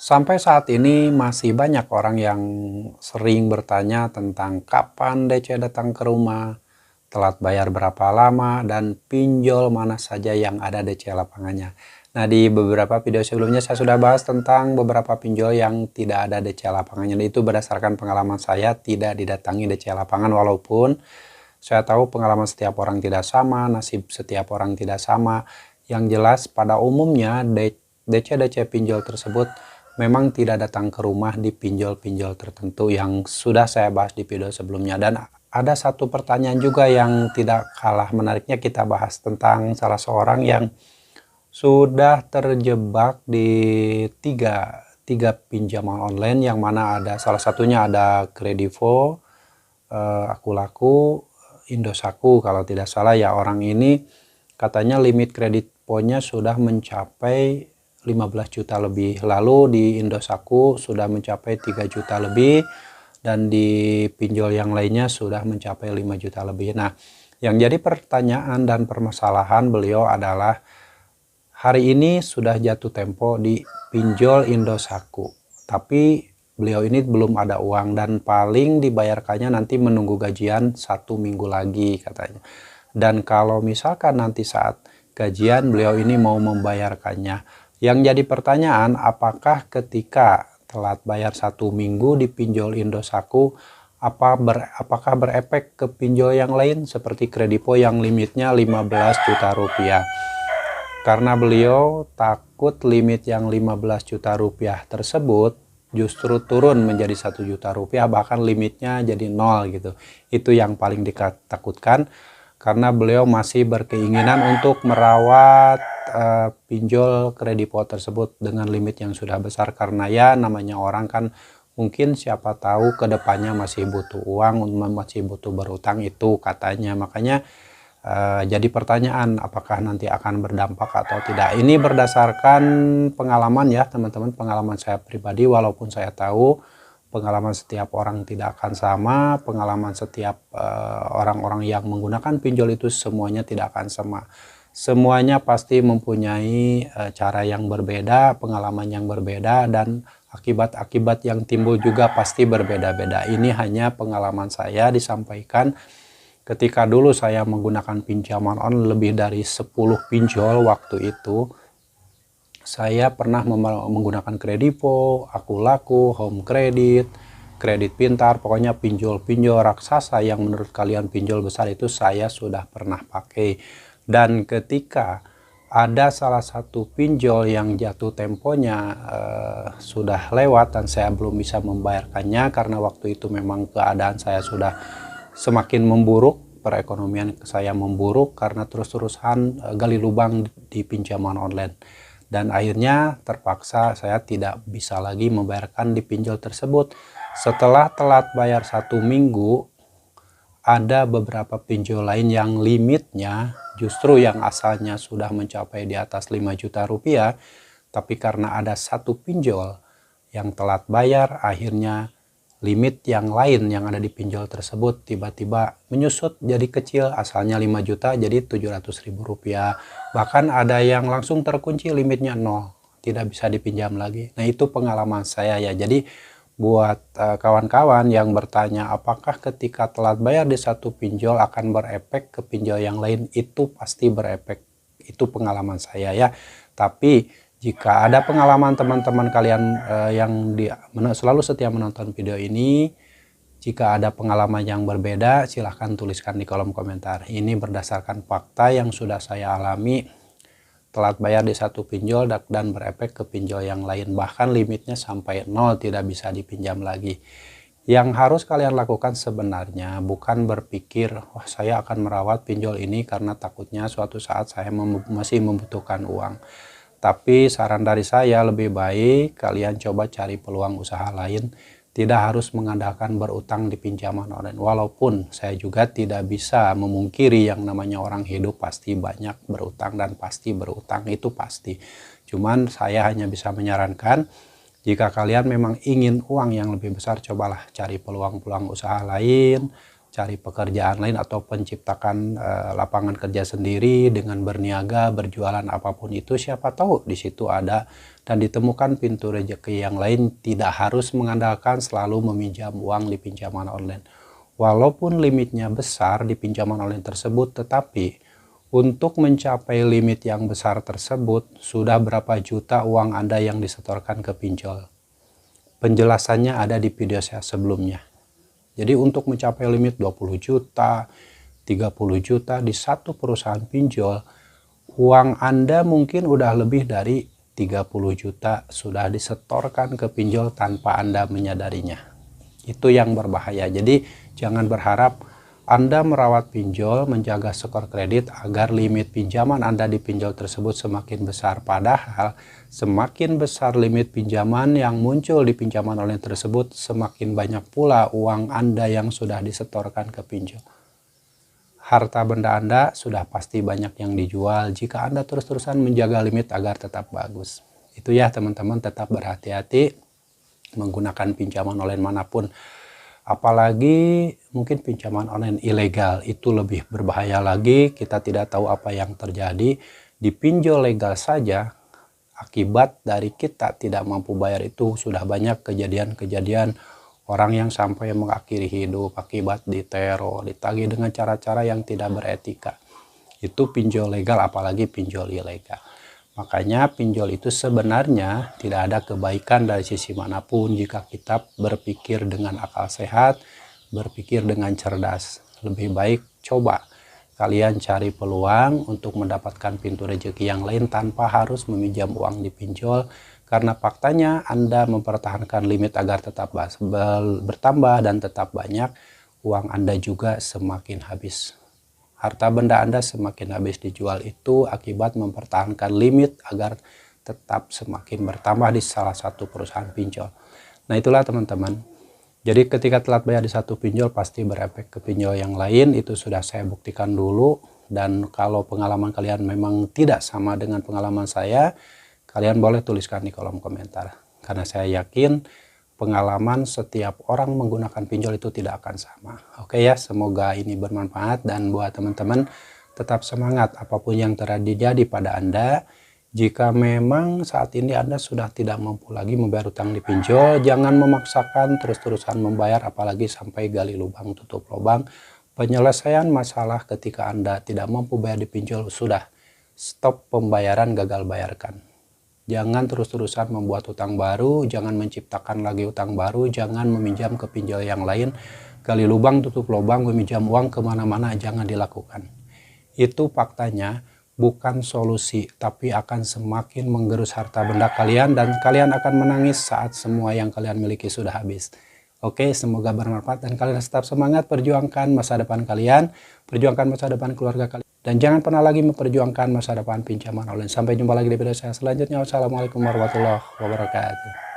Sampai saat ini masih banyak orang yang sering bertanya tentang kapan DC datang ke rumah, telat bayar berapa lama, dan pinjol mana saja yang ada DC lapangannya. Nah, di beberapa video sebelumnya saya sudah bahas tentang beberapa pinjol yang tidak ada DC lapangannya. Itu berdasarkan pengalaman saya tidak didatangi DC lapangan, walaupun saya tahu pengalaman setiap orang tidak sama, nasib setiap orang tidak sama. Yang jelas pada umumnya DC-DC pinjol tersebut memang tidak datang ke rumah di pinjol-pinjol tertentu yang sudah saya bahas di video sebelumnya. Dan ada satu pertanyaan juga yang tidak kalah menariknya kita bahas tentang salah seorang yang sudah terjebak di tiga pinjaman online, yang mana ada salah satunya ada Kredivo, Akulaku, Indosatku kalau tidak salah ya. Orang ini katanya limit kredit poinnya sudah mencapai 15 juta lebih, lalu di Indosatku sudah mencapai 3 juta lebih, dan di pinjol yang lainnya sudah mencapai 5 juta lebih. Nah, yang jadi pertanyaan dan permasalahan beliau adalah hari ini sudah jatuh tempo di pinjol Indosatku, tapi beliau ini belum ada uang dan paling dibayarkannya nanti menunggu gajian 1 minggu lagi katanya. Dan kalau misalkan nanti saat gajian beliau ini mau membayarkannya, yang jadi pertanyaan, apakah ketika telat bayar 1 minggu di pinjol Indosatku, apakah berefek ke pinjol yang lain seperti Kredivo yang limitnya 15 juta rupiah. Karena beliau takut limit yang 15 juta rupiah tersebut justru turun menjadi 1 juta rupiah, bahkan limitnya jadi 0 gitu. Itu yang paling ditakutkan, karena beliau masih berkeinginan untuk merawat pinjol Kredivo tersebut dengan limit yang sudah besar, karena ya namanya orang kan mungkin siapa tahu kedepannya masih butuh uang, masih butuh berutang itu katanya. Makanya jadi pertanyaan apakah nanti akan berdampak atau tidak. Ini berdasarkan pengalaman ya teman-teman, pengalaman saya pribadi, walaupun saya tahu pengalaman setiap orang tidak akan sama, pengalaman setiap orang-orang yang menggunakan pinjol itu semuanya tidak akan sama. Semuanya pasti mempunyai cara yang berbeda, pengalaman yang berbeda, dan akibat-akibat yang timbul juga pasti berbeda-beda. Ini hanya pengalaman saya disampaikan ketika dulu saya menggunakan pinjaman online lebih dari 10 pinjol. Waktu itu saya pernah menggunakan Kredivo, Akulaku, Home Credit, Kredit Pintar, pokoknya pinjol-pinjol raksasa yang menurut kalian pinjol besar itu saya sudah pernah pakai. Dan ketika ada salah satu pinjol yang jatuh temponya sudah lewat dan saya belum bisa membayarkannya karena waktu itu memang keadaan saya sudah semakin memburuk, perekonomian saya memburuk karena terus-terusan gali lubang di pinjaman online. Dan akhirnya terpaksa saya tidak bisa lagi membayarkan di pinjol tersebut. Setelah telat bayar 1 minggu, ada beberapa pinjol lain yang limitnya justru yang asalnya sudah mencapai di atas 5 juta rupiah, tapi karena ada satu pinjol yang telat bayar, akhirnya limit yang lain yang ada di pinjol tersebut tiba-tiba menyusut jadi kecil, asalnya 5 juta jadi 700.000 rupiah. Bahkan ada yang langsung terkunci limitnya 0, tidak bisa dipinjam lagi. Nah, itu pengalaman saya ya. Jadi buat kawan-kawan yang bertanya apakah ketika telat bayar di satu pinjol akan berefek ke pinjol yang lain, itu pasti berefek. Itu pengalaman saya ya. Tapi jika ada pengalaman teman-teman kalian yang selalu setia menonton video ini, jika ada pengalaman yang berbeda, silahkan tuliskan di kolom komentar. Ini berdasarkan fakta yang sudah saya alami, telat bayar di satu pinjol dan berefek ke pinjol yang lain. Bahkan limitnya sampai 0, tidak bisa dipinjam lagi. Yang harus kalian lakukan sebenarnya bukan berpikir, wah saya akan merawat pinjol ini karena takutnya suatu saat saya masih membutuhkan uang. Tapi saran dari saya lebih baik kalian coba cari peluang usaha lain. Tidak harus mengandalkan berutang di pinjaman online. Walaupun saya juga tidak bisa memungkiri yang namanya orang hidup pasti banyak berutang dan pasti berutang, itu pasti. Cuman saya hanya bisa menyarankan, jika kalian memang ingin uang yang lebih besar, cobalah cari peluang-peluang usaha lain. cari pekerjaan lain atau penciptakan lapangan kerja sendiri dengan berniaga, berjualan apapun itu, siapa tahu di situ ada dan ditemukan pintu rezeki yang lain, tidak harus mengandalkan selalu meminjam uang di pinjaman online. Walaupun limitnya besar di pinjaman online tersebut, tetapi untuk mencapai limit yang besar tersebut, sudah berapa juta uang Anda yang disetorkan ke pinjol. Penjelasannya ada di video saya sebelumnya. Jadi untuk mencapai limit 20 juta, 30 juta di satu perusahaan pinjol, uang Anda mungkin udah lebih dari 30 juta sudah disetorkan ke pinjol tanpa Anda menyadarinya. Itu yang berbahaya. Jadi jangan berharap Anda merawat pinjol, menjaga skor kredit agar limit pinjaman Anda di pinjol tersebut semakin besar. Padahal semakin besar limit pinjaman yang muncul di pinjaman online tersebut, semakin banyak pula uang Anda yang sudah disetorkan ke pinjol. Harta benda Anda sudah pasti banyak yang dijual jika Anda terus-terusan menjaga limit agar tetap bagus. Itu ya teman-teman, tetap berhati-hati menggunakan pinjaman online manapun. Apalagi mungkin pinjaman online ilegal, itu lebih berbahaya lagi. Kita tidak tahu apa yang terjadi di pinjol legal saja. Akibat dari kita tidak mampu bayar itu sudah banyak kejadian-kejadian orang yang sampai mengakhiri hidup akibat diteror, ditagih dengan cara-cara yang tidak beretika. Itu pinjol legal, apalagi pinjol ilegal. Makanya pinjol itu sebenarnya tidak ada kebaikan dari sisi manapun jika kita berpikir dengan akal sehat, berpikir dengan cerdas. Lebih baik coba kalian cari peluang untuk mendapatkan pintu rezeki yang lain tanpa harus meminjam uang di pinjol, karena faktanya Anda mempertahankan limit agar tetap bertambah dan tetap banyak, uang Anda juga semakin habis. Harta benda Anda semakin habis dijual itu akibat mempertahankan limit agar tetap semakin bertambah di salah satu perusahaan pinjol. Nah itulah teman-teman. Jadi ketika telat bayar di satu pinjol pasti berefek ke pinjol yang lain. Itu sudah saya buktikan dulu. Dan kalau pengalaman kalian memang tidak sama dengan pengalaman saya, kalian boleh tuliskan di kolom komentar. Karena saya yakin pengalaman setiap orang menggunakan pinjol itu tidak akan sama. Oke ya, semoga ini bermanfaat dan buat teman-teman tetap semangat apapun yang terjadi pada Anda. Jika memang saat ini Anda sudah tidak mampu lagi membayar utang di pinjol, jangan memaksakan terus-terusan membayar, apalagi sampai gali lubang tutup lubang. Penyelesaian masalah ketika Anda tidak mampu bayar di pinjol sudah stop pembayaran, gagal bayarkan. Jangan terus-terusan membuat utang baru, jangan menciptakan lagi utang baru, jangan meminjam ke pinjol yang lain, gali lubang tutup lubang, meminjam uang kemana-mana, jangan dilakukan. Itu faktanya bukan solusi, tapi akan semakin menggerus harta benda kalian dan kalian akan menangis saat semua yang kalian miliki sudah habis. Oke, semoga bermanfaat dan kalian tetap semangat perjuangkan masa depan kalian, perjuangkan masa depan keluarga kalian. Dan jangan pernah lagi memperjuangkan masa depan pinjaman online. Sampai jumpa lagi di video saya selanjutnya. Wassalamualaikum warahmatullahi wabarakatuh.